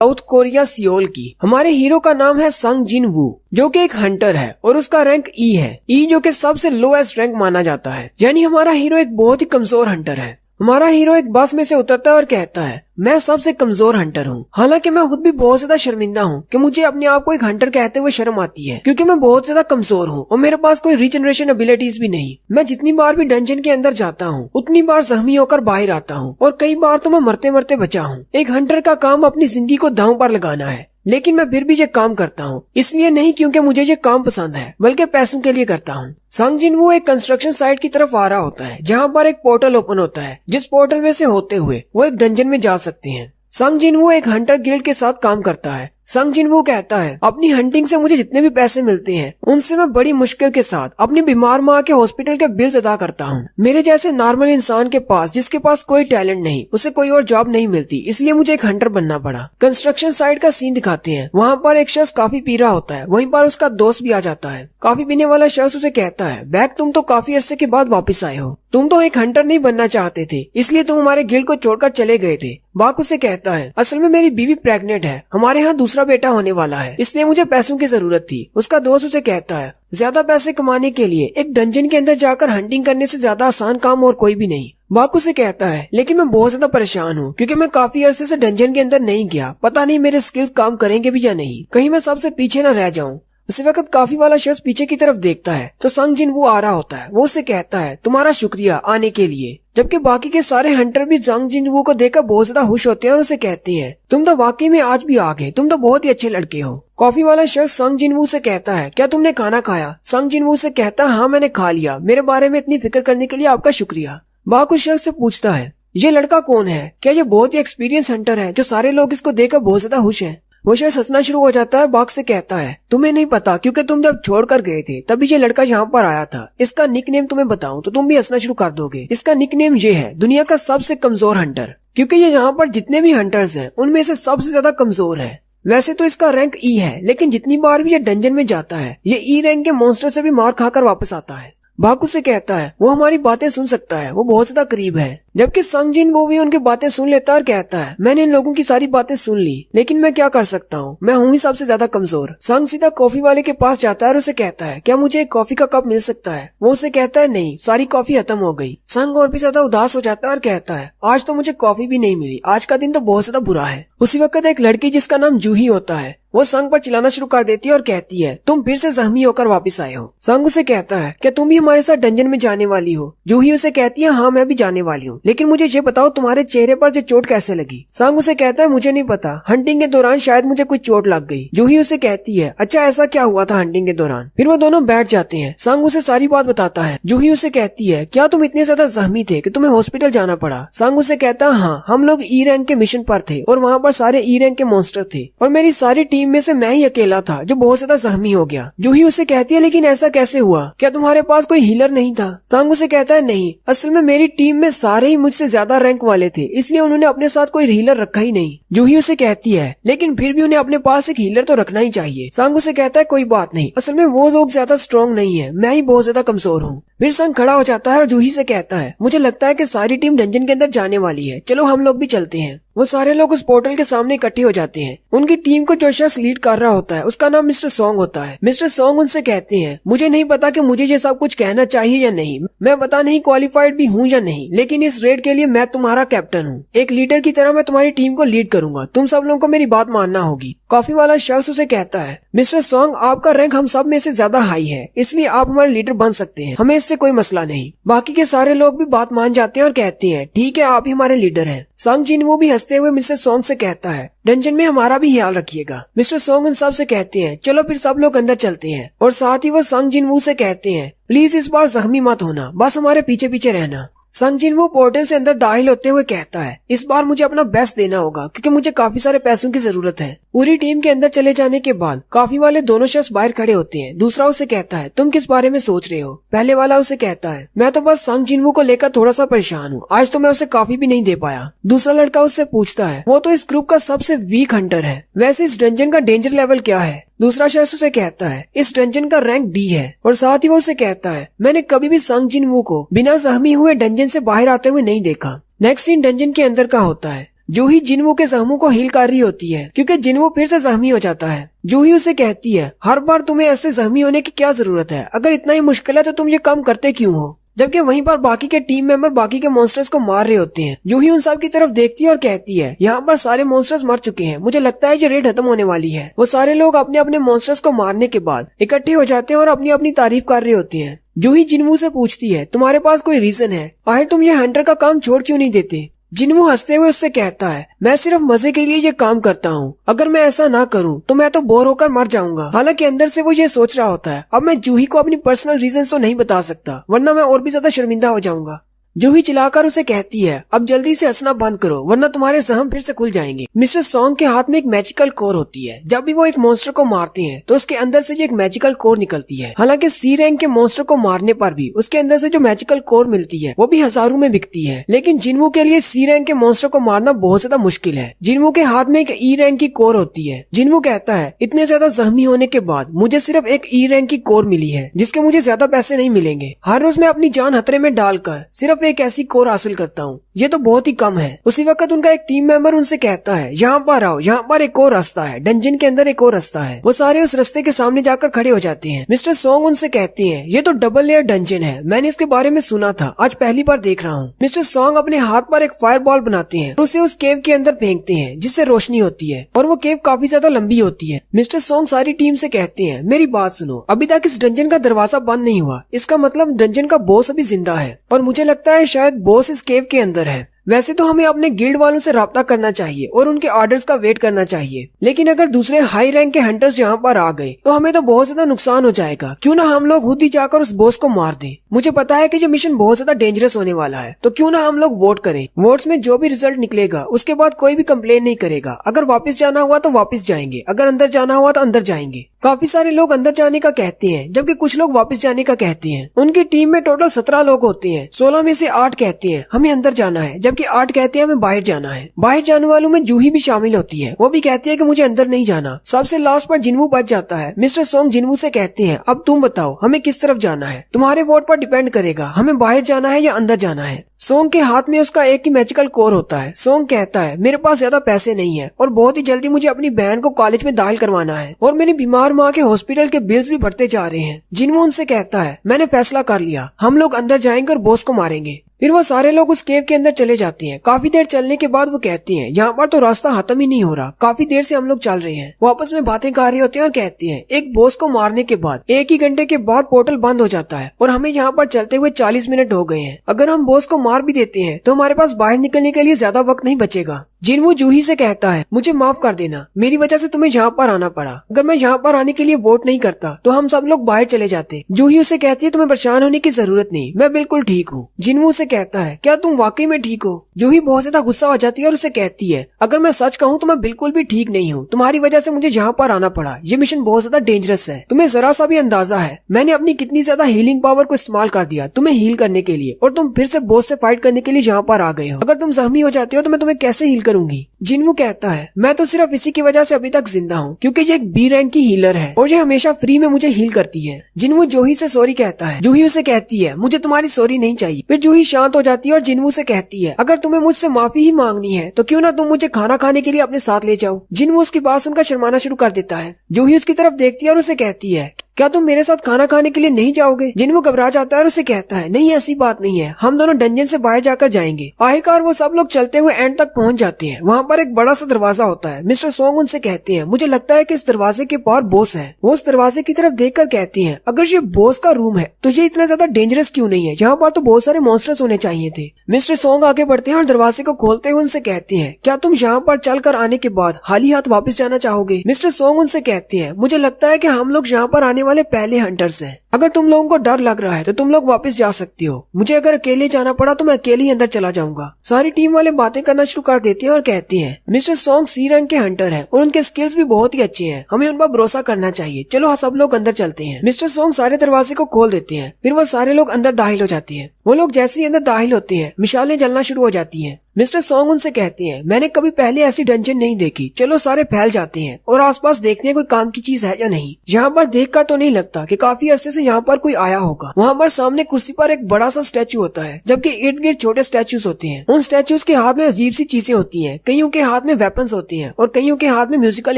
South Korea Seoul की। हमारे hero का नाम है संग जिन वू, जो कि एक हंटर है और उसका रैंक ई है। ई जो कि सबसे लोएस्ट रैंक माना जाता है, यानी हमारा हीरो एक बहुत ही कमजोर हंटर है। हमारा हीरो एक बस में से उतरता है और कहता है, मैं सबसे कमजोर हंटर हूँ। हालांकि मैं खुद भी बहुत ज्यादा शर्मिंदा हूँ कि मुझे अपने आप को एक हंटर कहते हुए शर्म आती है, क्योंकि मैं बहुत ज्यादा कमजोर हूँ और मेरे पास कोई रीजनरेशन एबिलिटीज भी नहीं। मैं जितनी बार भी डंजन के अंदर जाता हूँ उतनी बार जख्मी होकर बाहर आता हूँ और कई बार तो मैं मरते मरते बचा हूँ। एक हंटर का काम अपनी जिंदगी को दांव पर लगाना है, लेकिन मैं फिर भी ये काम करता हूँ, इसलिए नहीं क्योंकि मुझे ये काम पसंद है, बल्कि पैसों के लिए करता हूँ। संग जिन वो एक कंस्ट्रक्शन साइट की तरफ आ रहा होता है, जहाँ पर एक पोर्टल ओपन होता है, जिस पोर्टल में से होते हुए वो एक डंजन में जा सकते हैं। संग जिन वो एक हंटर गिल्ड के साथ काम करता है। संग जिन वो कहता है, अपनी हंटिंग से मुझे जितने भी पैसे मिलते हैं उनसे मैं बड़ी मुश्किल के साथ अपनी बीमार माँ के हॉस्पिटल के बिल्स अदा करता हूँ। मेरे जैसे नॉर्मल इंसान के पास, जिसके पास कोई टैलेंट नहीं, उसे कोई और जॉब नहीं मिलती, इसलिए मुझे एक हंटर बनना पड़ा। कंस्ट्रक्शन साइट का सीन दिखाते हैं। वहाँ पर एक शख्स काफी पी रहा होता है, वहीं पर उसका दोस्त भी आ जाता है। काफी पीने वाला शख्स उसे कहता है, बैग तुम तो काफी अरसे के बाद वापस आए हो, तुम तो एक हंटर नहीं बनना चाहते थे, इसलिए तुम हमारे गिल्ड को छोड़कर चले गए थे। बाक उसे कहता है, असल में मेरी बीवी प्रेग्नेंट है, हमारे यहाँ दूसरा बेटा होने वाला है, इसलिए मुझे पैसों की जरूरत थी। उसका दोस्त उसे कहता है, ज्यादा पैसे कमाने के लिए एक डंजन के अंदर जाकर हंटिंग करने से ज्यादा आसान काम और कोई भी नहीं। बाकू से कहता है, लेकिन मैं बहुत ज्यादा परेशान हूँ, क्योंकि मैं काफी अरसे से डंजन के अंदर नहीं गया, पता नहीं मेरे स्किल्स काम करेंगे भी या नहीं, कहीं मैं सबसे पीछे न रह जाऊँ। उसी वक्त काफी वाला शख्स पीछे की तरफ देखता है तो संग जिन वो आ रहा होता है। वो उसे कहता है, तुम्हारा शुक्रिया आने के लिए। जबकि बाकी के सारे हंटर भी संग जिन वो को देखकर बहुत ज्यादा खुश होते हैं और उसे कहते हैं, तुम तो वाकई में आज भी आ गए, तुम तो बहुत ही अच्छे लड़के हो। कॉफी वाला शख्स संग जिन वो से कहता है, क्या तुमने खाना खाया? संग जिन वो से कहता है, हाँ मैंने खा लिया, मेरे बारे में इतनी फिक्र करने के लिए आपका शुक्रिया। बाक उस शख्स से पूछता है, ये लड़का कौन है? क्या ये बहुत ही एक्सपीरियंस हंटर है जो सारे लोग इसको देखकर बहुत ज्यादा खुश हैं? वो शायद हंसना शुरू हो जाता है। बाग से कहता है, तुम्हें नहीं पता, क्योंकि तुम जब छोड़कर गए थे तभी ये लड़का यहाँ पर आया था। इसका निकनेम तुम्हें बताऊं तो तुम भी हंसना शुरू कर दोगे। इसका निकनेम ये है, दुनिया का सबसे कमजोर हंटर, क्योंकि ये यहाँ पर जितने भी हंटर्स हैं उनमें से सबसे ज्यादा कमजोर है। वैसे तो इसका रैंक ई है, लेकिन जितनी बार भी ये डंजन में जाता है ये ई रैंक के मॉन्स्टर से भी मार खाकर वापस आता है। बाकू से कहता है, वो हमारी बातें सुन सकता है, वो बहुत ज्यादा करीब है। जबकि संग जिन वो भी उनकी बातें सुन लेता है और कहता है, मैंने इन लोगों की सारी बातें सुन ली, लेकिन मैं क्या कर सकता हूँ, मैं हूँ ही सबसे ज्यादा कमजोर। संग सीधा कॉफी वाले के पास जाता है और उसे कहता है, क्या मुझे एक कॉफी का कप मिल सकता है? वो उसे कहता है, नहीं, सारी कॉफी खत्म हो गई। संग और भी ज्यादा उदास हो जाता है और कहता है, आज तो मुझे कॉफी भी नहीं मिली, आज का दिन तो बहुत ज्यादा बुरा है। उसी वक्त एक लड़की जिसका नाम जूही होता है वो संग पर चिल्लाना शुरू कर देती है और कहती है, तुम फिर से जख्मी होकर वापस आए हो। संग उसे कहता है, क्या तुम भी हमारे साथ डंजन में जाने वाली हो? जूही उसे कहती है, हाँ मैं भी जाने वाली हूँ, लेकिन मुझे ये बताओ तुम्हारे चेहरे पर ये चोट कैसे लगी? संग उसे कहता है, मुझे नहीं पता, हंटिंग के दौरान शायद मुझे कुछ चोट लग गई। जूही उसे कहती है, अच्छा ऐसा क्या हुआ था हंटिंग के दौरान? फिर वो दोनों बैठ जाते हैं। संग उसे सारी बात बताता है। जूही उसे कहती है, क्या तुम इतने ज्यादा जख्मी थे कि तुम्हें हॉस्पिटल जाना पड़ा? संग उसे कहता है, हाँ, हम लोग ई रैंक के मिशन पर थे और वहाँ पर सारे ई रैंक के मॉन्स्टर थे और मेरी सारी टीम में से मैं ही अकेला था जो बहुत ज्यादा जख्मी हो गया। जूही उसे कहती है, लेकिन ऐसा कैसे हुआ? क्या तुम्हारे पास कोई हीलर नहीं था? संग उसे कहता है, नहीं, असल में मेरी टीम में सारे ही मुझसे ज्यादा रैंक वाले थे, इसलिए उन्होंने अपने साथ कोई हीलर रखा ही नहीं। जूही उसे कहती है, लेकिन फिर भी उन्हें अपने पास एक हीलर तो रखना ही चाहिए। संग उसे कहता है, कोई बात नहीं, असल में वो लोग ज्यादा स्ट्रॉन्ग नहीं है, मैं ही बहुत ज्यादा कमजोर हूँ। फिर संग खड़ा हो जाता है और जूही से कहता है, मुझे लगता है कि सारी टीम डंजन के अंदर जाने वाली है, चलो हम लोग भी चलते हैं। वो सारे लोग उस पोर्टल के सामने इकट्ठे हो जाते हैं। उनकी टीम को जो शख्स लीड कर रहा होता है उसका नाम मिस्टर सॉन्ग होता है। मिस्टर सॉन्ग उनसे कहते हैं, मुझे नहीं पता कि मुझे ये सब कुछ कहना चाहिए या नहीं, मैं पता नहीं क्वालिफाइड भी हूँ या नहीं, लेकिन इस रेड के लिए मैं तुम्हारा कैप्टन हूँ। एक लीडर की तरह मैं तुम्हारी टीम को लीड करूंगा, तुम सब लोगों को मेरी बात मानना होगी। कॉफी वाला शख्स उसे कहता है, मिस्टर सॉन्ग, आपका रैंक हम सब में से ज्यादा हाई है, इसलिए आप हमारे लीडर बन सकते हैं, हमें इससे कोई मसला नहीं। बाकी के सारे लोग भी बात मान जाते हैं और कहते हैं, ठीक है, आप ही हमारे लीडर हैं। संग जिन वो भी हंसते हुए मिस्टर सॉन्ग से कहता है, डंजन में हमारा भी ख्याल रखिएगा। मिस्टर सॉन्ग उन सब से कहते हैं, चलो फिर सब लोग अंदर चलते हैं। और साथ ही वो संग जिन वो से कहते हैं, प्लीज इस बार जख्मी मत होना, बस हमारे पीछे पीछे रहना। संग जिन वो पोर्टल से अंदर दाखिल होते हुए कहता है, इस बार मुझे अपना बेस्ट देना होगा, क्योंकि मुझे काफी सारे पैसों की जरूरत है। पूरी टीम के अंदर चले जाने के बाद काफी वाले दोनों शख्स बाहर खड़े होते हैं। दूसरा उसे कहता है, तुम किस बारे में सोच रहे हो? पहले वाला उसे कहता है, मैं तो बस संग जिनवू को लेकर थोड़ा सा परेशान हूँ, आज तो मैं उसे काफी भी नहीं दे पाया। दूसरा लड़का उससे पूछता है, वो तो इस ग्रुप का सबसे वीक हंटर है, वैसे इस डंजन का डेंजर लेवल क्या है? दूसरा शख्स उसे कहता है, इस डंजन का रैंक डी है। और साथ ही वो उसे कहता है, मैंने कभी भी संग जिनवू को बिना जख्मी हुए डंजन से बाहर आते हुए नहीं देखा। नेक्स्ट सीन डंजन के अंदर का होता है। जूही जिन्वू के जख्मों को हील कर रही होती है क्योंकि जिन्वू फिर से जख्मी हो जाता है। जूही उसे कहती है, हर बार तुम्हें ऐसे जख्मी होने की क्या जरूरत है? अगर इतना ही मुश्किल है तो तुम ये काम करते क्यों हो? जबकि वहीं पर बाकी के टीम मेंबर बाकी के मॉन्स्टर्स को मार रहे होते हैं। जूही उन सब की तरफ देखती है और कहती है, यहाँ पर सारे मॉन्स्टर्स मर चुके हैं, मुझे लगता है ये रेड खत्म होने वाली है। वो सारे लोग अपने अपने मॉन्स्टर्स को मारने के बाद इकट्ठे हो जाते हैं और अपनी अपनी तारीफ कर रहे होते हैं। जूही जिन्वू से पूछती है, तुम्हारे पास कोई रीजन है? आखिर तुम ये हंटर का काम छोड़ क्यों नहीं देते? जिन्वू हंसते हुए उससे कहता है, मैं सिर्फ मजे के लिए ये काम करता हूँ, अगर मैं ऐसा ना करूँ तो मैं तो बोर होकर मर जाऊंगा। हालांकि अंदर से वो ये सोच रहा होता है, अब मैं जूही को अपनी पर्सनल रीजन तो नहीं बता सकता वरना मैं और भी ज्यादा शर्मिंदा हो जाऊंगा। जूही चिल्लाकर उसे कहती है, अब जल्दी से हंसना बंद करो वरना तुम्हारे जख्म फिर से खुल जाएंगे। मिस्टर सॉन्ग के हाथ में एक मैजिकल कोर होती है। जब भी वो एक मॉन्स्टर को मारते हैं तो उसके अंदर से एक मैजिकल कोर निकलती है। हालांकि सी रैंक के मॉन्स्टर को मारने पर भी उसके अंदर से जो मैजिकल कोर मिलती है वो भी हजारों में बिकती है, लेकिन जिन्वू के लिए सी रैंक के मॉन्स्टर को मारना बहुत ज्यादा मुश्किल है। जिन्वू के हाथ में एक ई रैंक की कोर होती है। जिन्वू कहता है, इतने ज्यादा जख्मी होने के बाद मुझे सिर्फ एक ई रैंक की कोर मिली है जिसके मुझे ज्यादा पैसे नहीं मिलेंगे। हर रोज मैं अपनी जान खतरे में डालकर सिर्फ एक ऐसी कोर हासिल करता हूँ, ये तो बहुत ही कम है। उसी वक्त उनका एक टीम मेंबर उनसे कहता है, यहाँ पर आओ, यहाँ पर एक और रास्ता है, डंजन के अंदर एक और रास्ता है। वो सारे उस रास्ते के सामने जाकर खड़े हो जाते हैं। मिस्टर सॉन्ग उनसे कहते हैं, ये तो डबल लेयर डंजन है, मैंने इसके बारे में सुना था, आज पहली बार देख रहा हूँ। मिस्टर सॉन्ग अपने हाथ पर एक फायर बॉल बनाते हैं और उसे उस केव के अंदर फेंकते हैं जिससे रोशनी होती है और वो केव काफी ज्यादा लंबी होती है। मिस्टर सॉन्ग सारी टीम से कहते हैं, मेरी बात सुनो, अभी तक इस डंजन का दरवाजा बंद नहीं हुआ, इसका मतलब डंजन का बॉस अभी जिंदा है और मुझे लगता है शायद बॉस इस केव के अंदर है। वैसे तो हमें अपने गिल्ड वालों से राब्ता करना चाहिए और उनके ऑर्डर्स का वेट करना चाहिए, लेकिन अगर दूसरे हाई रैंक के हंटर्स यहाँ पर आ गए तो हमें तो बहुत ज्यादा नुकसान हो जाएगा। क्यों ना हम लोग खुद ही जाकर उस बॉस को मार दें। मुझे पता है कि ये मिशन बहुत ज्यादा डेंजरस होने वाला है, तो क्यों ना हम लोग वोट करें। वोट्स में जो भी रिजल्ट निकलेगा उसके बाद कोई भी कंप्लेन नहीं करेगा। अगर वापस जाना हुआ तो वापस जाएंगे, अगर अंदर जाना हुआ तो अंदर जाएंगे। काफी सारे लोग अंदर जाने का कहते हैं जबकि कुछ लोग वापस जाने का कहते हैं। उनकी टीम में टोटल 17 लोग होते हैं, 16 में से 8 कहते हैं हमें अंदर जाना है, जबकि 8 कहते हैं हमें बाहर जाना है। बाहर जाने वालों में जूही भी शामिल होती है, वो भी कहती है कि मुझे अंदर नहीं जाना। सबसे लास्ट पर जिन्वू बच जाता है। मिस्टर सॉन्ग जिन्वू से कहते हैं, अब तुम बताओ हमें किस तरफ जाना है, तुम्हारे वोट पर डिपेंड करेगा हमें बाहर जाना है या अंदर जाना है। सॉन्ग के हाथ में उसका एक ही मैजिकल कोर होता है। सॉन्ग कहता है, मेरे पास ज्यादा पैसे नहीं है और बहुत ही जल्दी मुझे अपनी बहन को कॉलेज में दाखिल करवाना है और मेरी बीमार माँ के हॉस्पिटल के बिल्स भी बढ़ते जा रहे हैं। जिन्वू उनसे कहता है, मैंने फैसला कर लिया, हम लोग अंदर जाएंगे और बॉस को मारेंगे। फिर वो सारे लोग उस केव के अंदर चले जाते हैं। काफी देर चलने के बाद वो कहती हैं, यहाँ पर तो रास्ता खत्म ही नहीं हो रहा, काफी देर से हम लोग चल रहे हैं। वो आपस में बातें कर रहे होते हैं और कहते हैं, एक बॉस को मारने के बाद 1 ही घंटे के बाद पोर्टल बंद हो जाता है और हमें यहाँ पर चलते हुए 40 मिनट हो गए हैं। अगर हम बॉस को मार भी देते हैं तो हमारे पास बाहर निकलने के लिए ज्यादा वक्त नहीं बचेगा। जिन्वू जूही से कहता है, मुझे माफ कर देना, मेरी वजह से तुम्हें यहाँ पर आना पड़ा। अगर मैं यहाँ पर आने के लिए वोट नहीं करता तो हम सब लोग बाहर चले जाते। जूही उसे कहती है, तुम्हें परेशान होने की जरूरत नहीं, मैं बिल्कुल ठीक हूँ। जिन्वू उसे कहता है, क्या तुम वाकई में ठीक हो? जूही बहुत ज्यादा गुस्सा हो जाती है और उसे कहती है, अगर मैं सच कहूँ तो मैं बिल्कुल भी ठीक नहीं हूँ, तुम्हारी वजह से मुझे यहाँ पर आना पड़ा। ये मिशन बहुत ज्यादा डेंजरस है, तुम्हें जरा सा भी अंदाजा है मैंने अपनी कितनी ज्यादा हीलिंग पावर को इस्तेमाल कर दिया तुम्हें हील करने के लिए, और तुम फिर से बॉस से फाइट करने के लिए यहाँ पर आ गए हो। अगर तुम जख्मी हो जाते हो तो मैं तुम्हें कैसे हील करूंगी? जिन्वू कहता है, मैं तो सिर्फ इसी की वजह से अभी तक जिंदा हूँ क्योंकि ये एक बी रैंक की हीलर है और ये हमेशा फ्री में मुझे हील करती है। जिन्वू जूही से सॉरी कहता है। जूही उसे कहती है, मुझे तुम्हारी सॉरी नहीं चाहिए। फिर जूही शांत हो जाती है और जिन्वू से कहती है, अगर तुम्हें मुझसे माफी ही मांगनी है तो क्यों ना तुम मुझे खाना खाने के लिए अपने साथ ले जाओ। जिन्वू उसकी बात सुनकर शर्माना शुरू कर देता है। जूही उसकी तरफ देखती है और उसे कहती है, क्या तुम मेरे साथ खाना खाने के लिए नहीं जाओगे? जिन्वू घबरा जाता है और उसे कहता है, नहीं ऐसी बात नहीं है, हम दोनों डंजन से बाहर जाकर जाएंगे। आखिरकार वो सब लोग चलते हुए एंड तक पहुंच जाते हैं। वहाँ पर एक बड़ा सा दरवाजा होता है। मिस्टर सॉन्ग उनसे कहते हैं, मुझे लगता है कि इस दरवाजे के पार बॉस है। वो उस दरवाजे की तरफ देखकर कहते हैं, अगर ये बॉस का रूम है तो ये इतना ज्यादा डेंजरस क्यों नहीं है? यहाँ पर तो बहुत सारे मॉन्स्टर्स होने चाहिए थे। मिस्टर सॉन्ग आगे बढ़ते हैं और दरवाजे को खोलते हुए उनसे कहते हैं, क्या तुम यहाँ पर चल कर आने के बाद खाली हाथ वापस जाना चाहोगे? मिस्टर सॉन्ग उनसे कहते हैं, मुझे लगता है कि हम लोग यहाँ पर आने वाले पहले हंटर है। अगर तुम लोगों को डर लग रहा है तो तुम लोग वापस जा सकते हो। मुझे अगर अकेले जाना पड़ा तो मैं अकेले ही अंदर चला जाऊंगा। सारी टीम वाले बातें करना शुरू कर देते हैं और कहते हैं, मिस्टर सॉन्ग सी रैंक के हंटर हैं और उनके स्किल्स भी बहुत ही अच्छे हैं, हमें उन पर भरोसा करना चाहिए। चलो सब लोग अंदर चलते हैं। मिस्टर सॉन्ग सारे दरवाजे को खोल देते हैं। फिर वो सारे लोग अंदर दाखिल हो जाते हैं। वो लोग जैसे ही अंदर दाखिल होते हैं मिसालें जलना शुरू हो जाती हैं। मिस्टर सॉन्ग उनसे कहते हैं, मैंने कभी पहले ऐसी डंजन नहीं देखी, चलो सारे फैल जाते हैं और आसपास देखते हैं कोई काम की चीज है या नहीं। यहाँ पर देखकर तो नहीं लगता कि काफी अरसे से यहाँ पर कोई आया होगा। वहाँ पर सामने कुर्सी पर एक बड़ा सा स्टैचू होता है, जबकि इर्द गिर्द छोटे स्टैचूज होते हैं। उन स्टैचूज के हाथ में अजीब सी चीजें होती हैं, कईयों के हाथ में वेपन्स होती हैं और कईयों के हाथ में म्यूजिकल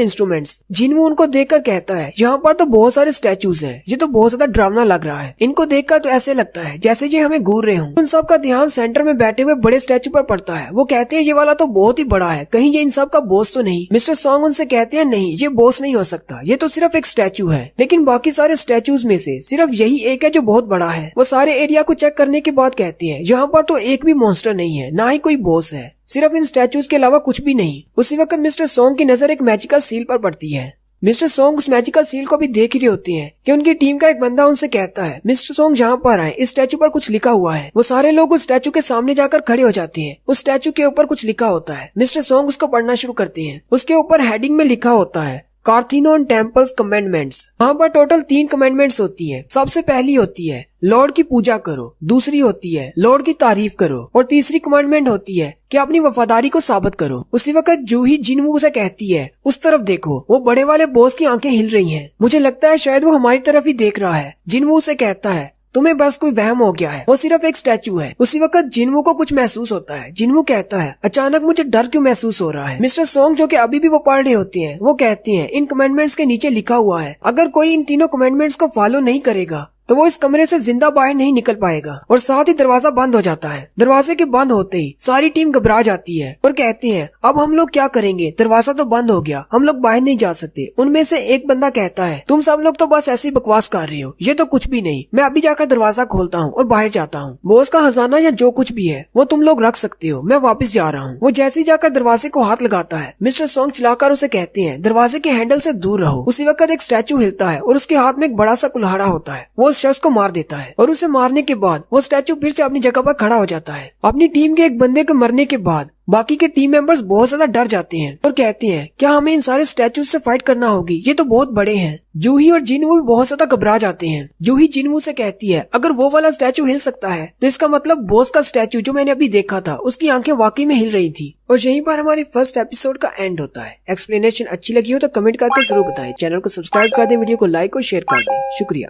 इंस्ट्रूमेंट्स। जिनवू उनको देखकर कहता है, यहाँ पर तो बहुत सारे स्टैचूज हैं, ये तो बहुत ज्यादा डरावना लग रहा है। इनको देखकर तो ऐसे लगता है जैसे ये हमें घूर रहे हों। उन सब का ध्यान सेंटर में बैठे हुए बड़े स्टैचू पर पड़ता है। वो कहते हैं ये वाला तो बहुत ही बड़ा है, कहीं ये इन सब का बॉस तो नहीं। मिस्टर सॉन्ग उनसे कहते हैं नहीं, ये बॉस नहीं हो सकता, ये तो सिर्फ एक स्टैचू है। लेकिन बाकी सारे स्टैचूज में से सिर्फ यही एक है जो बहुत बड़ा है। वो सारे एरिया को चेक करने के बाद कहते हैं यहाँ पर तो एक भी मॉन्स्टर नहीं है, ना ही कोई बॉस है, सिर्फ इन स्टैचूज के अलावा कुछ भी नहीं। उसी वक्त मिस्टर सॉन्ग की नजर एक मैजिकल सील पर पड़ती है। मिस्टर सॉन्ग उस मैजिकल सील को भी देख रही होती हैं कि उनकी टीम का एक बंदा उनसे कहता है, मिस्टर सॉन्ग जहाँ पर आए, इस स्टैचू पर कुछ लिखा हुआ है। वो सारे लोग उस स्टैचू के सामने जाकर खड़े हो जाते हैं। उस स्टैचू के ऊपर कुछ लिखा होता है। मिस्टर सॉन्ग उसको पढ़ना शुरू करते हैं। उसके ऊपर हेडिंग में लिखा होता है कार्थीनोन टेम्पल्स कमेंडमेंट्स। वहाँ पर टोटल 3 कमेंडमेंट्स होती है। सबसे पहली होती है लॉर्ड की पूजा करो, दूसरी होती है लॉर्ड की तारीफ करो और तीसरी कमांडमेंट होती है कि अपनी वफादारी को साबित करो। उसी वक्त जूही जिनवू से कहती है, उस तरफ देखो, वो बड़े वाले बॉस की आंखें हिल रही हैं। मुझे लगता है शायद वो हमारी तरफ ही देख रहा है। जिनवू से कहता है, तुम्हें बस कोई वहम हो गया है, वो सिर्फ एक स्टैचू है। उसी वक्त जिनवू को कुछ महसूस होता है। जिनवू कहता है, अचानक मुझे डर क्यों महसूस हो रहा है। मिस्टर सॉन्ग जो कि अभी भी वो पढ़ रहे होते हैं, वो कहते हैं इन कमेंडमेंट्स के नीचे लिखा हुआ है अगर कोई इन तीनों कमेंडमेंट्स को फॉलो नहीं करेगा तो वो इस कमरे से जिंदा बाहर नहीं निकल पाएगा। और साथ ही दरवाजा बंद हो जाता है। दरवाजे के बंद होते ही सारी टीम घबरा जाती है और कहते हैं अब हम लोग क्या करेंगे, दरवाजा तो बंद हो गया, हम लोग बाहर नहीं जा सकते। उनमें से एक बंदा कहता है, तुम सब लोग तो बस ऐसी बकवास कर रहे हो, ये तो कुछ भी नहीं, मैं अभी जाकर दरवाजा खोलता हूँ और बाहर जाता हूँ। बॉस का खजाना या जो कुछ भी है वो तुम लोग रख सकते हो, मैं वापस जा रहा हूँ। वो जैसे ही जाकर दरवाजे को हाथ लगाता है, मिस्टर सॉन्ग चिल्लाकर उसे कहते हैं, दरवाजे के हैंडल से दूर रहो। उसी वक्त एक स्टैचू हिलता है और उसके हाथ में एक बड़ा सा कुल्हाड़ा होता है। वो शख्स को मार देता है और उसे मारने के बाद वो स्टैचू फिर से अपनी जगह पर खड़ा हो जाता है। अपनी टीम के एक बंदे के मरने के बाद बाकी के टीम मेंबर्स बहुत ज्यादा डर जाते हैं और कहते हैं क्या हमें इन सारे स्टैचू से फाइट करना होगी, ये तो बहुत बड़े हैं। जूही और जिनवू भी बहुत ज्यादा घबरा जाते हैं। जूही जिनवू से कहती है, अगर वो वाला स्टैचू हिल सकता है तो इसका मतलब बॉस का स्टैचू जो मैंने अभी देखा था उसकी आंखें वाकई में हिल रही थी। और यहीं पर हमारे फर्स्ट एपिसोड का एंड होता है। एक्सप्लेनेशन अच्छी लगी हो तो कमेंट करके जरूर बताएं। चैनल को सब्सक्राइब कर दे, वीडियो को लाइक और शेयर कर दे। शुक्रिया।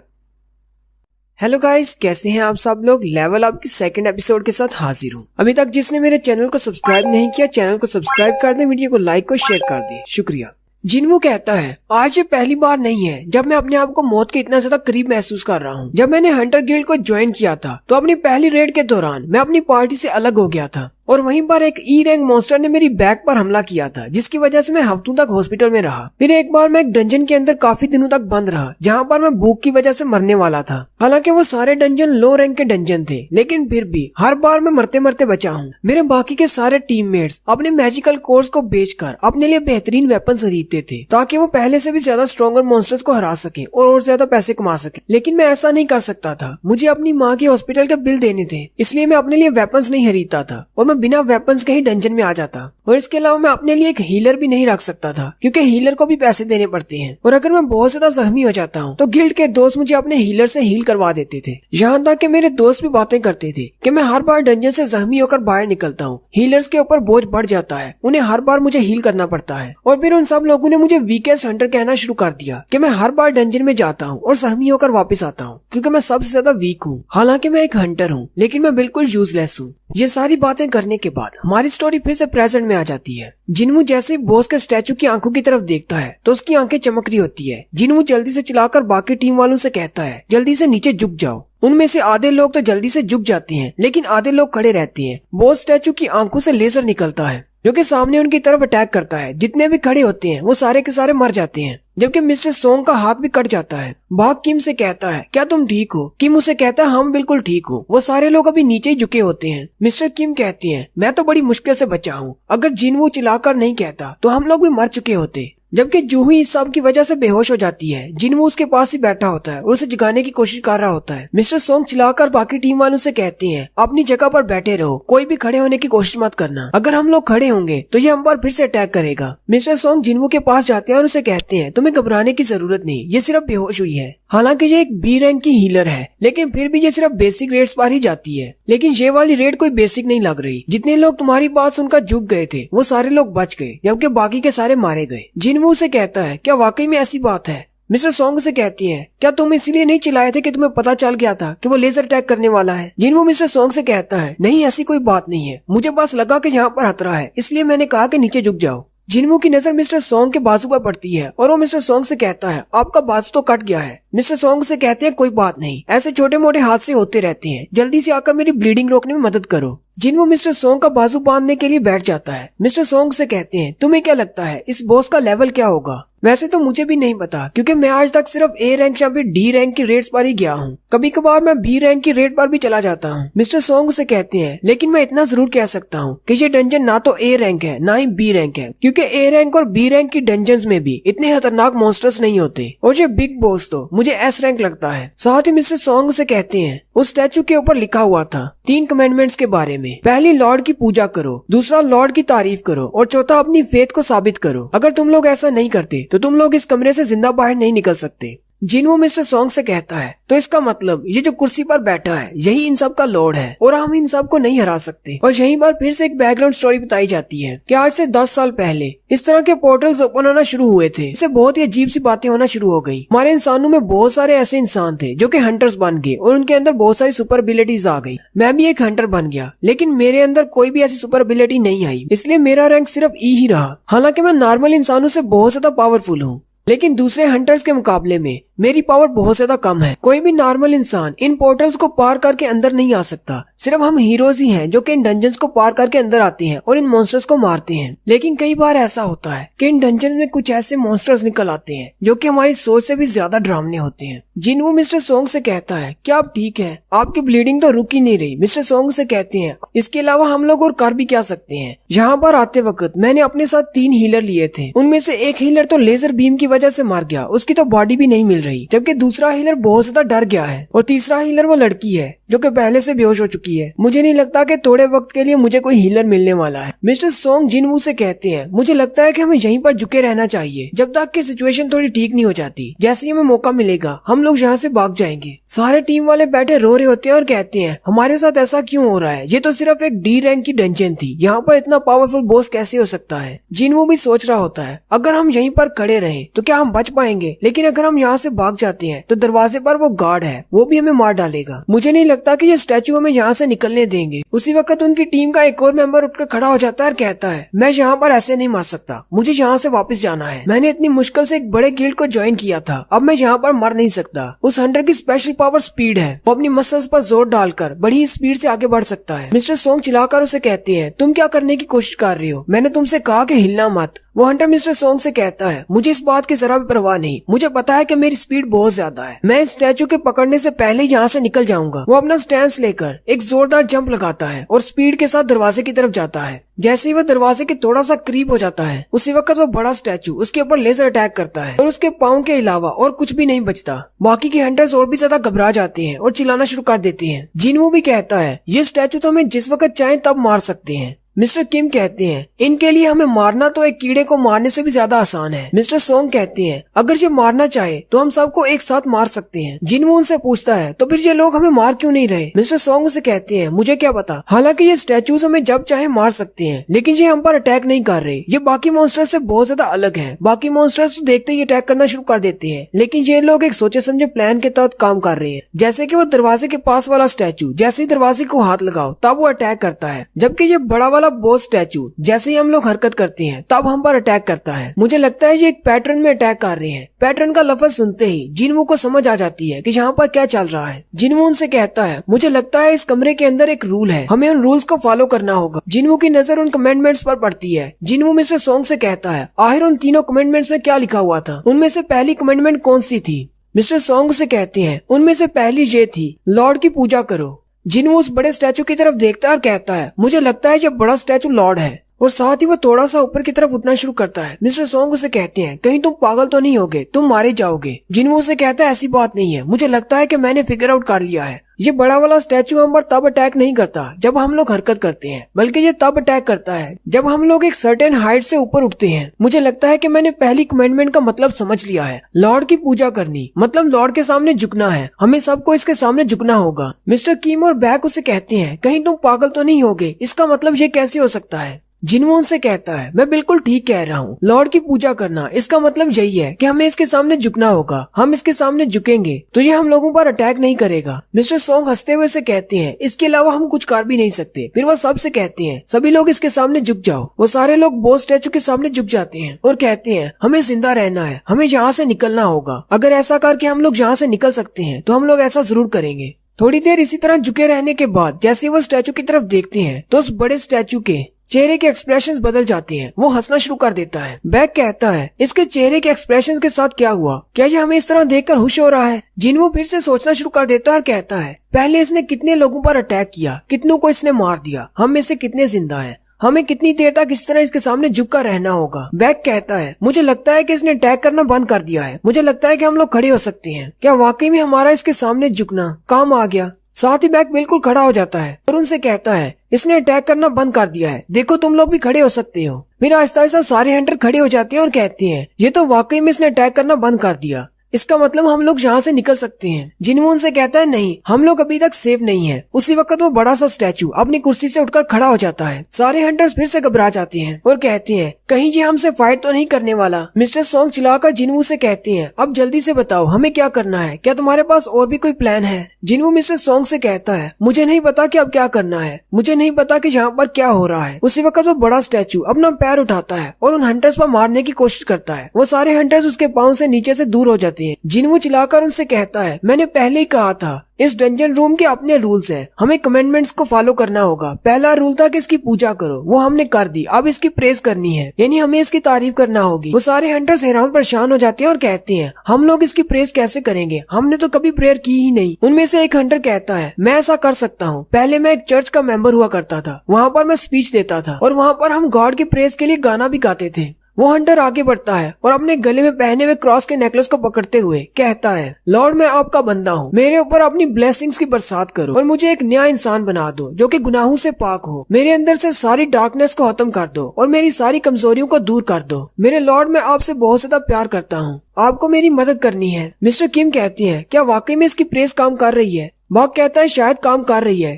हेलो गाइस, कैसे हैं आप सब लोग। लेवल अप की सेकंड एपिसोड के साथ हाजिर हूँ। अभी तक जिसने मेरे चैनल को सब्सक्राइब नहीं किया, चैनल को सब्सक्राइब कर दे, वीडियो को लाइक और शेयर कर दे। शुक्रिया। जिनवू कहता है, आज ये पहली बार नहीं है जब मैं अपने आप को मौत के इतना ज्यादा करीब महसूस कर रहा हूँ। जब मैंने हंटर गिल्ड को ज्वाइन किया था तो अपनी पहली रेड के दौरान मैं अपनी पार्टी से अलग हो गया था और वहीं पर एक ई रैंक मॉन्स्टर ने मेरी बैक पर हमला किया था, जिसकी वजह से मैं हफ्तों तक हॉस्पिटल में रहा। फिर एक बार मैं एक डंजन के अंदर काफी दिनों तक बंद रहा, जहाँ पर मैं भूख की वजह से मरने वाला था। हालांकि वो सारे डंजन लो रैंक के डंजन थे, लेकिन फिर भी हर बार मैं मरते मरते बचा हूँ। मेरे बाकी के सारे टीममेट्स अपने मैजिकल कोर्स को बेचकर अपने लिए बेहतरीन वेपन खरीदते थे ताकि वो पहले से भी ज्यादा स्ट्रॉन्गर मॉन्स्टर्स को हरा सके और ज्यादा पैसे कमा सके। लेकिन मैं ऐसा नहीं कर सकता था, मुझे अपनी माँ के हॉस्पिटल के बिल देने थे, इसलिए मैं अपने लिए वेपन्स नहीं खरीदता था और मैं बिना वेपन्स के डंजन में आ जाता। और इसके अलावा मैं अपने लिए एक हीलर भी नहीं रख सकता था क्योंकि हीलर को भी पैसे देने पड़ते हैं। और अगर मैं बहुत ज्यादा जख्मी हो जाता हूँ तो गिल्ड के दोस्त मुझे अपने हीलर से हील करवा देते थे। यहाँ तक कि मेरे दोस्त भी बातें करते थे कि मैं हर बार डंजन से जख्मी होकर बाहर निकलता हूँ, हीलर्स के ऊपर बोझ बढ़ जाता है, उन्हें हर बार मुझे हील करना पड़ता है। और फिर उन सब लोगों ने मुझे वीकेस्ट हंटर कहना शुरू कर दिया कि मैं हर बार डंजन में जाता हूँ और जख्मी होकर वापस आता हूँ क्योंकि मैं सबसे ज्यादा वीक हूँ। हालांकि मैं एक हंटर हूँ, लेकिन मैं बिल्कुल यूजलेस हूँ। ये सारी बातें करने के बाद हमारी स्टोरी फिर से प्रेजेंट में आ जाती है। जिनवू जैसे ही बॉस के स्टैचू की आंखों की तरफ देखता है तो उसकी आंखें चमक रही होती है। जिनवू जल्दी से चिल्लाकर बाकी टीम वालों से कहता है, जल्दी से नीचे झुक जाओ। उनमें से आधे लोग तो जल्दी से झुक जाते हैं, लेकिन आधे लोग खड़े रहते हैं। बॉस स्टैचू की आंखों से लेजर निकलता है जो कि सामने उनकी तरफ अटैक करता है। जितने भी खड़े होते हैं वो सारे के सारे मर जाते हैं, जबकि मिस्टर सॉन्ग का हाथ भी कट जाता है। भाग किम से कहता है, क्या तुम ठीक हो? किम उसे कहता है, हम बिल्कुल ठीक हो। वो सारे लोग अभी नीचे ही झुके होते हैं। मिस्टर किम कहती हैं, मैं तो बड़ी मुश्किल से बचा हूँ, अगर जिनवू चिल्लाकर नहीं कहता तो हम लोग भी मर चुके होते। जबकि जूही इस सब की वजह से बेहोश हो जाती है। जिनवू उसके पास ही बैठा होता है और उसे जगाने की कोशिश कर रहा होता है। मिस्टर सॉन्ग चिल्लाकर बाकी टीम वालों से कहते हैं, अपनी जगह पर बैठे रहो, कोई भी खड़े होने की कोशिश मत करना, अगर हम लोग खड़े होंगे तो ये हम पर फिर से अटैक करेगा। मिस्टर सॉन्ग जिनवू के पास जाते हैं और उसे कहते हैं, तुम्हें घबराने की जरूरत नहीं, ये सिर्फ बेहोश हुई है। हालांकि ये एक बी रैंक की हीलर है, लेकिन फिर भी ये सिर्फ बेसिक रेट्स पर ही जाती है। लेकिन ये वाली रेट कोई बेसिक नहीं लग रही। जितने लोग तुम्हारी बात सुनकर झुक गए थे वो सारे लोग बच गए, जबकि बाकी के सारे मारे गए। जिनवू से कहता है, क्या वाकई में ऐसी बात है? मिस्टर सॉन्ग से कहती है, क्या तुम इसलिए नहीं चिल्लाए थे कि तुम्हें पता चल गया था कि वो लेजर अटैक करने वाला है? जिनवू मिस्टर सॉन्ग से कहता है, नहीं ऐसी कोई बात नहीं है, मुझे बस लगा कि यहाँ पर खतरा है इसलिए मैंने कहा कि नीचे झुक जाओ। जिनवू की नजर मिस्टर सॉन्ग के बाजू पर पड़ती है और वो मिस्टर सॉन्ग से कहता है, आपका बाजू तो कट गया है। मिस्टर सॉन्ग से कहते हैं, कोई बात नहीं, ऐसे छोटे मोटे हादसे होते रहते हैं, जल्दी से आकर मेरी ब्लीडिंग रोकने में मदद करो। जिनवू मिस्टर सॉन्ग का बाजू बांधने के लिए बैठ जाता है। मिस्टर सॉन्ग से कहते हैं, तुम्हें क्या लगता है इस बॉस का लेवल क्या होगा? वैसे तो मुझे भी नहीं पता, क्योंकि मैं आज तक सिर्फ ए रैंक या फिर डी रैंक की रेट्स पर ही गया हूँ। कभी कभार मैं बी रैंक की रेट पर भी चला जाता हूँ। मिस्टर सॉन्ग से कहते हैं, लेकिन मैं इतना जरूर कह सकता हूँ कि ये डंजन ना तो ए रैंक है ना ही बी रैंक है, क्योंकि ए रैंक और बी रैंक की डंजन्स में भी इतने खतरनाक मॉन्स्टर्स नहीं होते, और ये बिग बॉस तो मुझे एस रैंक लगता है। साथ ही मिस्टर सॉन्ग से कहते हैं, उस स्टैचू के ऊपर लिखा हुआ था 3 कमेंडमेंट्स के बारे में। पहली, लॉर्ड की पूजा करो, दूसरा लॉर्ड की तारीफ करो, और चौथा अपनी फेथ को साबित करो। अगर तुम लोग ऐसा नहीं करते तो तुम लोग इस कमरे से जिंदा बाहर नहीं निकल सकते। जिनवू मिस्टर सॉन्ग से कहता है, तो इसका मतलब ये जो कुर्सी पर बैठा है यही इन सब का लॉर्ड है और हम इन सब को नहीं हरा सकते। और यहीं पर फिर से एक बैकग्राउंड स्टोरी बताई जाती है कि आज से 10 साल पहले इस तरह के पोर्टल्स ओपन होना शुरू हुए थे। इससे बहुत ही अजीब सी बातें होना शुरू हो गई। हमारे इंसानों में बहुत सारे ऐसे इंसान थे जो कि हंटर्स बन गए और उनके अंदर बहुत सारी सुपर एबिलिटीज आ गई। मैं भी एक हंटर बन गया, लेकिन मेरे अंदर कोई भी ऐसी सुपर एबिलिटी नहीं आई, इसलिए मेरा रैंक सिर्फ ई ही रहा। हालांकि मैं नॉर्मल इंसानों से बहुत ज्यादा पावरफुल हूँ, लेकिन दूसरे हंटर्स के मुकाबले में मेरी पावर बहुत ज्यादा कम है। कोई भी नॉर्मल इंसान इन पोर्टल्स को पार करके अंदर नहीं आ सकता। सिर्फ हम हीरोज ही हैं जो कि इन डंजन्स को पार करके अंदर आते हैं और इन मॉन्स्टर्स को मारते हैं। लेकिन कई बार ऐसा होता है कि इन डंजन में कुछ ऐसे मॉन्स्टर्स निकल आते हैं जो कि हमारी सोच से भी ज्यादा डरावने होते हैं। जिनवू मिस्टर सॉन्ग से कहता है, क्या आप ठीक है? आपकी ब्लीडिंग तो रुक ही नहीं रही। मिस्टर सॉन्ग से कहते हैं, इसके अलावा हम लोग और कर भी क्या सकते हैं? यहाँ पर आते वक्त मैंने अपने साथ 3 हीलर लिए थे, उनमें से एक हीलर तो लेजर बीम की वजह से मार गया, उसकी तो बॉडी भी नहीं मिल रही, जबकि दूसरा हीलर बहुत ज्यादा डर गया है, और तीसरा हीलर वो लड़की है जो कि पहले से बेहोश हो चुकी है। मुझे नहीं लगता कि थोड़े वक्त के लिए मुझे कोई हीलर मिलने वाला है। मिस्टर सॉन्ग जिनवू से कहते हैं, मुझे लगता है कि हमें यहीं पर झुके रहना चाहिए जब तक कि सिचुएशन थोड़ी ठीक नहीं हो जाती। जैसे ही हमें मौका मिलेगा हम लोग यहाँ से भाग जाएंगे। सारे टीम वाले बैठे रो रहे होते हैं और कहते हैं, हमारे साथ ऐसा क्यों हो रहा है? ये तो सिर्फ एक डी रैंक की डंजन थी, यहाँ पर इतना पावरफुल बॉस कैसे हो सकता है? जिनवू भी सोच रहा होता है, अगर हम यहीं पर खड़े रहे तो क्या हम बच पाएंगे? लेकिन अगर हम यहाँ से भाग जाते हैं तो दरवाजे पर वो गार्ड है, वो भी हमें मार डालेगा। मुझे नहीं लगता कि ये स्टैचू हमें यहाँ से निकलने देंगे। उसी वक्त उनकी टीम का एक और मेंबर उठकर खड़ा हो जाता है और कहता है, मैं यहाँ पर ऐसे नहीं मर सकता, मुझे यहाँ से वापस जाना है। मैंने इतनी मुश्किल से एक बड़े गिल्ड को ज्वाइन किया था, अब मैं यहाँ पर मर नहीं सकता। उस हंटर की स्पेशल पावर स्पीड है, वो अपनी मसल्स पर जोर डालकर बड़ी स्पीड से आगे बढ़ सकता है। मिस्टर सॉन्ग चिल्लाकर उसे कहते हैं, तुम क्या करने की कोशिश कर रही हो? मैंने तुमसे कहा कि हिलना मत। वो हंटर मिस्टर सॉन्ग से कहता है, मुझे इस बात की जरा भी परवाह नहीं, मुझे पता है कि मेरी स्पीड बहुत ज्यादा है, मैं इस स्टैचू के पकड़ने से पहले यहाँ से निकल जाऊंगा। वो अपना स्टैंस लेकर एक जोरदार जंप लगाता है और स्पीड के साथ दरवाजे की तरफ जाता है। जैसे ही वो दरवाजे के थोड़ा सा करीब हो जाता है, उसी वक्त वो बड़ा स्टैचू उसके ऊपर लेजर अटैक करता है और उसके पाँव के अलावा और कुछ भी नहीं बचता। बाकी के हंटर्स और भी ज्यादा घबरा जाते हैं और चिल्लाना शुरू कर देते हैं। जिनवू भी कहता है, ये स्टैचू तो हमें जिस वक्त चाहे तब मार सकते हैं। मिस्टर किम कहते हैं, इनके लिए हमें मारना तो एक कीड़े को मारने से भी ज्यादा आसान है। मिस्टर सॉन्ग कहते हैं, अगर ये मारना चाहे तो हम सबको एक साथ मार सकते हैं। जिनवू उनसे पूछता है, तो फिर ये लोग हमें मार क्यों नहीं रहे? मिस्टर सॉन्ग से कहते हैं, मुझे क्या पता, हालांकि ये स्टैचूज हमें जब चाहे मार सकते हैं, लेकिन ये हम पर अटैक नहीं कर रहे। ये बाकी मॉन्स्टर्स से बहुत ज्यादा अलग है। बाकी मॉन्स्टर्स तो देखते ही अटैक करना शुरू कर देते हैं, लेकिन ये लोग एक सोचे समझे प्लान के तहत काम कर रहे हैं। जैसे कि वो दरवाजे के पास वाला स्टैचू जैसे ही दरवाजे को हाथ लगाओ तब वो अटैक करता है, जबकि ये बड़ा वाला बॉस स्टैचू जैसे ही हम लोग हरकत करते हैं तब हम पर अटैक करता है। मुझे लगता है ये एक पैटर्न में अटैक कर रहे हैं। पैटर्न का लफ्ज सुनते ही जिनवू को समझ आ जाती है कि यहाँ पर क्या चल रहा है। जिनवू उनसे कहता है, मुझे लगता है इस कमरे के अंदर एक रूल है, हमें उन रूल्स को फॉलो करना होगा। जिनवू की नजर उन कमेंडमेंट्स पर पड़ती है। जिनवू मिस्टर सॉन्ग से कहता है, आखिर उन तीनों कमेंडमेंट्स में क्या लिखा हुआ था? उनमें से पहली कमेंडमेंट कौन सी थी? मिस्टर सॉन्ग से कहते हैं, उनमें से पहली ये थी, लॉर्ड की पूजा करो। जिनवू उस बड़े स्टैचू की तरफ देखता है और कहता है, मुझे लगता है ये बड़ा स्टैचू लॉर्ड है, और साथ ही वो थोड़ा सा ऊपर की तरफ उठना शुरू करता है। मिस्टर सॉन्ग उसे कहते हैं, कहीं तुम पागल तो नहीं होगे, तुम मारे जाओगे। जिनवू उसे कहता है, ऐसी बात नहीं है, मुझे लगता है कि मैंने फिगर आउट कर लिया है। ये बड़ा वाला स्टैचू हम पर तब अटैक नहीं करता जब हम लोग हरकत करते हैं, बल्कि ये तब अटैक करता है जब हम लोग एक सर्टेन हाइट से ऊपर उठते हैं। मुझे लगता है कि मैंने पहली कमेंडमेंट का मतलब समझ लिया है। लॉर्ड की पूजा करनी मतलब लॉर्ड के सामने झुकना है, हमें सबको इसके सामने झुकना होगा। मिस्टर किम और बैक उसे कहते हैं, कहीं तुम पागल तो नहीं होगे, इसका मतलब ये कैसे हो सकता है? जिनवू उनसे कहता है, मैं बिल्कुल ठीक कह रहा हूँ। लॉर्ड की पूजा करना, इसका मतलब यही है कि हमें इसके सामने झुकना होगा। हम इसके सामने झुकेंगे तो ये हम लोगों पर अटैक नहीं करेगा। मिस्टर सोंग हंसते हुए से कहते हैं, इसके अलावा हम कुछ कर भी नहीं सकते। फिर वो सबसे कहते हैं, सभी लोग इसके सामने झुक जाओ। वो सारे लोग बोस स्टैचू के सामने झुक जाते हैं और कहते हैं, हमें जिंदा रहना है, हमें यहाँ से निकलना होगा। अगर ऐसा करके हम लोग यहाँ से निकल सकते हैं तो हम लोग ऐसा जरूर करेंगे। थोड़ी देर इसी तरह झुके रहने के बाद जैसे वो स्टैचू की तरफ देखते हैं तो उस बड़े स्टैचू के चेहरे के एक्सप्रेशंस बदल जाते हैं। वो हंसना शुरू कर देता है। बैक कहता है, इसके चेहरे के एक्सप्रेशंस के साथ क्या हुआ? क्या ये हमें इस तरह देखकर खुश हो रहा है? जिनवू फिर से सोचना शुरू कर देता है और कहता है, पहले इसने कितने लोगों पर अटैक किया, कितनों को इसने मार दिया, हम में से कितने जिंदा हैं, हमें कितनी देर तक इस तरह इसके सामने झुक कर रहना होगा। बैक कहता है, मुझे लगता है कि इसने अटैक करना बंद कर दिया है। मुझे लगता है कि हम लोग खड़े हो सकते हैं। क्या वाकई में हमारा इसके सामने झुकना काम आ गया? साथ ही बैक बिल्कुल खड़ा हो जाता है और उनसे कहता है, इसने अटैक करना बंद कर दिया है, देखो तुम लोग भी खड़े हो सकते हो। फिर आहिस्ता आहिस्ता सारे हंटर खड़े हो जाते हैं और कहते हैं, ये तो वाकई में इसने अटैक करना बंद कर दिया, इसका मतलब हम लोग यहाँ से निकल सकते हैं। जिनवू उनसे कहता है, नहीं, हम लोग अभी तक सेफ नहीं है। उसी वक्त वो बड़ा सा स्टैचू अपनी कुर्सी से उठकर खड़ा हो जाता है। सारे हंटर्स फिर से घबरा जाते हैं और कहते हैं, कहीं ये हमसे फाइट तो नहीं करने वाला। मिस्टर सोंग चिल्लाकर जिनवू से कहते हैं, अब जल्दी से बताओ हमें क्या करना है, क्या तुम्हारे पास और भी कोई प्लान है? जिनवू मिस्टर सोंग से कहता है, मुझे नहीं पता कि अब क्या करना है, मुझे नहीं पता कि यहाँ पर क्या हो रहा है। उसी वक्त वो बड़ा स्टैचू अपना पैर उठाता है और उन हंटर्स पर मारने की कोशिश करता है। वो सारे हंटर्स उसके पाँव से नीचे से दूर हो जाते हैं। जिनवू चिल्लाकर उनसे कहता है, मैंने पहले ही कहा था, इस डंजन रूम के अपने रूल्स हैं, हमें कमेंडमेंट्स को फॉलो करना होगा। पहला रूल था कि इसकी पूजा करो, वो हमने कर दी, अब इसकी प्रेज करनी है, यानी हमें इसकी तारीफ करना होगी। वो सारे हंटर्स हैरान परेशान हो जाते हैं और कहते हैं, हम लोग इसकी प्रेज कैसे करेंगे, हमने तो कभी प्रेयर की ही नहीं। उनमें से एक हंटर कहता है, मैं ऐसा कर सकता हूँ। पहले मैं एक चर्च का मेंबर हुआ करता था, वहाँ पर मैं स्पीच देता था और वहाँ पर हम गॉड की प्रेज के लिए गाना भी गाते थे। वो हंटर आगे बढ़ता है और अपने गले में पहने हुए क्रॉस के नेकलेस को पकड़ते हुए कहता है, लॉर्ड मैं आपका बंदा हूँ, मेरे ऊपर अपनी ब्लेसिंग्स की बरसात करो और मुझे एक नया इंसान बना दो जो कि गुनाहों से पाक हो। मेरे अंदर से सारी डार्कनेस को खत्म कर दो और मेरी सारी कमजोरियों को दूर कर दो। मेरे लॉर्ड मैं आपसे बहुत ज्यादा प्यार करता हूँ, आपको मेरी मदद करनी है। मिस्टर किम कहती है, क्या वाकई में इसकी प्रेस काम कर रही है? बॉक कहता है, शायद काम कर रही है।